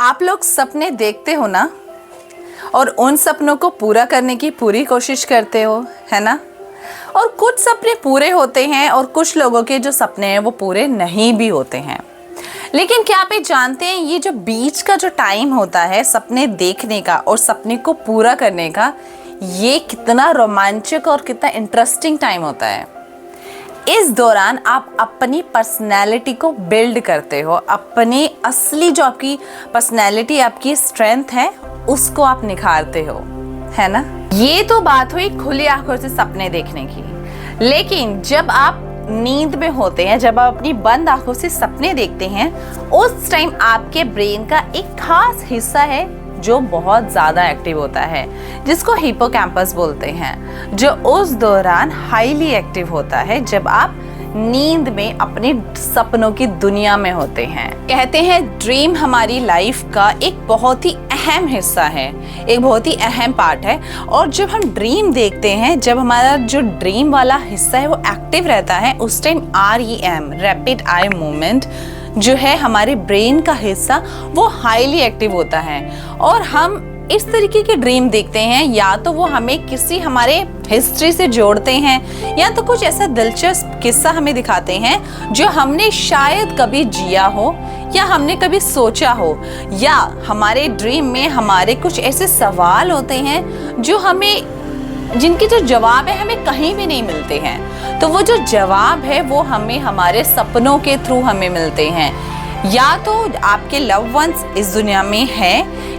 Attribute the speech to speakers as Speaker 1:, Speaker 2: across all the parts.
Speaker 1: आप लोग सपने देखते हो ना, और उन सपनों को पूरा करने की पूरी कोशिश करते हो, है ना। और कुछ सपने पूरे होते हैं और कुछ लोगों के जो सपने हैं वो पूरे नहीं भी होते हैं। लेकिन क्या आप ये जानते हैं, ये जो बीच का जो टाइम होता है सपने देखने का और सपने को पूरा करने का, ये कितना रोमांचक और कितना इंटरेस्टिंग टाइम होता है। इस दौरान आप अपनी पर्सनैलिटी को बिल्ड करते हो, अपनी असली जो आपकी पर्सनैलिटी, आपकी स्ट्रेंथ है, उसको आप निखारते हो, है ना। ये तो बात हुई खुली आंखों से सपने देखने की। लेकिन जब आप नींद में होते हैं, जब आप अपनी बंद आंखों से सपने देखते हैं, उस टाइम आपके ब्रेन का एक खास हिस्सा है जो बहुत ज़्यादा एक्टिव होता है, जिसको हिपोकैम्पस बोलते हैं, जो उस दौरान हाईली एक्टिव होता है जब आप नींद में अपने सपनों की दुनिया में होते हैं। कहते हैं ड्रीम हमारी लाइफ का एक बहुत ही अहम हिस्सा है, एक बहुत ही अहम पार्ट है। और जब हम ड्रीम देखते हैं, जब हमारा जो ड्रीम वाला हिस्सा है वो एक्टिव रहता है, उस time REM, rapid eye movement, जो है हमारे ब्रेन का हिस्सा, वो हाईली एक्टिव होता है। और हम इस तरीके के ड्रीम देखते हैं, या तो वो हमें किसी हमारे हिस्ट्री से जोड़ते हैं, या तो कुछ ऐसा दिलचस्प किस्सा हमें दिखाते हैं जो हमने शायद कभी जिया हो या हमने कभी सोचा हो, या हमारे ड्रीम में हमारे कुछ ऐसे सवाल होते हैं जो हमें, जिनके जो जवाब है हमें कहीं भी नहीं मिलते हैं। तो वो जो जवाब है वो हमें हमारे सपनों के थ्रू हमें मिलते हैं। या तो आपके लव वंस इस दुनिया में है,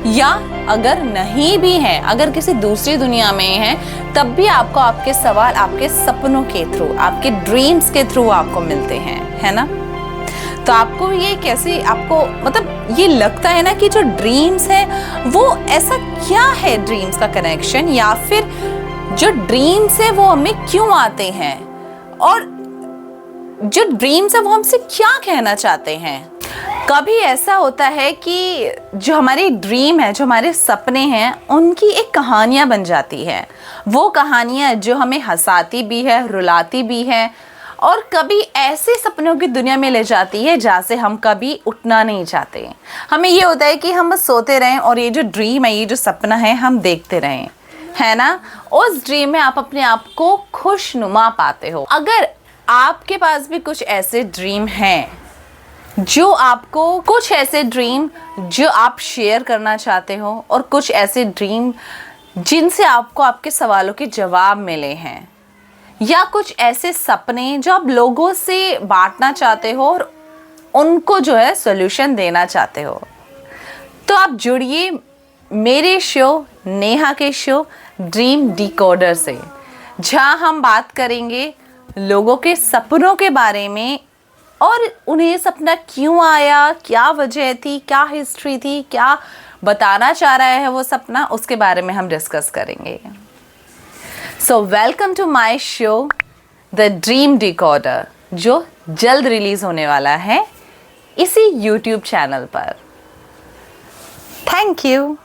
Speaker 1: या अगर नहीं भी है, अगर किसी दूसरी दुनिया में है, तब भी आपको आपके सवाल आपके सपनों के थ्रू, आपके ड्रीम्स के थ्रू आपको मिलते हैं, है ना। तो आपको ये कैसे, आपको मतलब ये लगता है ना कि जो ड्रीम्स है वो ऐसा क्या है, ड्रीम्स का कनेक्शन, या फिर जो ड्रीम्स है वो हमें क्यों आते हैं, और जो ड्रीम्स है वो हमसे क्या कहना चाहते हैं। कभी ऐसा होता है कि जो हमारी ड्रीम है, जो हमारे सपने हैं, उनकी एक कहानियाँ बन जाती है। वो कहानियाँ जो हमें हंसाती भी है, रुलाती भी है, और कभी ऐसे सपनों की दुनिया में ले जाती है जहाँ से हम कभी उठना नहीं चाहते। हमें ये होता है कि हम बस सोते रहें और ये जो ड्रीम है, ये जो सपना है, हम देखते रहें, है ना। उस ड्रीम में आप अपने आप को खुशनुमा पाते हो। अगर आपके पास भी कुछ ऐसे ड्रीम हैं, जो आपको, कुछ ऐसे ड्रीम जो आप शेयर करना चाहते हो, और कुछ ऐसे ड्रीम जिनसे आपको आपके सवालों के जवाब मिले हैं, या कुछ ऐसे सपने जो आप लोगों से बांटना चाहते हो और उनको जो है सॉल्यूशन देना चाहते हो, तो आप जुड़िए मेरे शो, नेहा के शो ड्रीम डिकोडर से, जहां हम बात करेंगे लोगों के सपनों के बारे में, और उन्हें सपना क्यों आया, क्या वजह थी, क्या हिस्ट्री थी, क्या बताना चाह रहा है वो सपना, उसके बारे में हम डिस्कस करेंगे। So welcome to my show the dream decoder, जो जल्द रिलीज होने वाला है इसी YouTube चैनल पर। Thank you.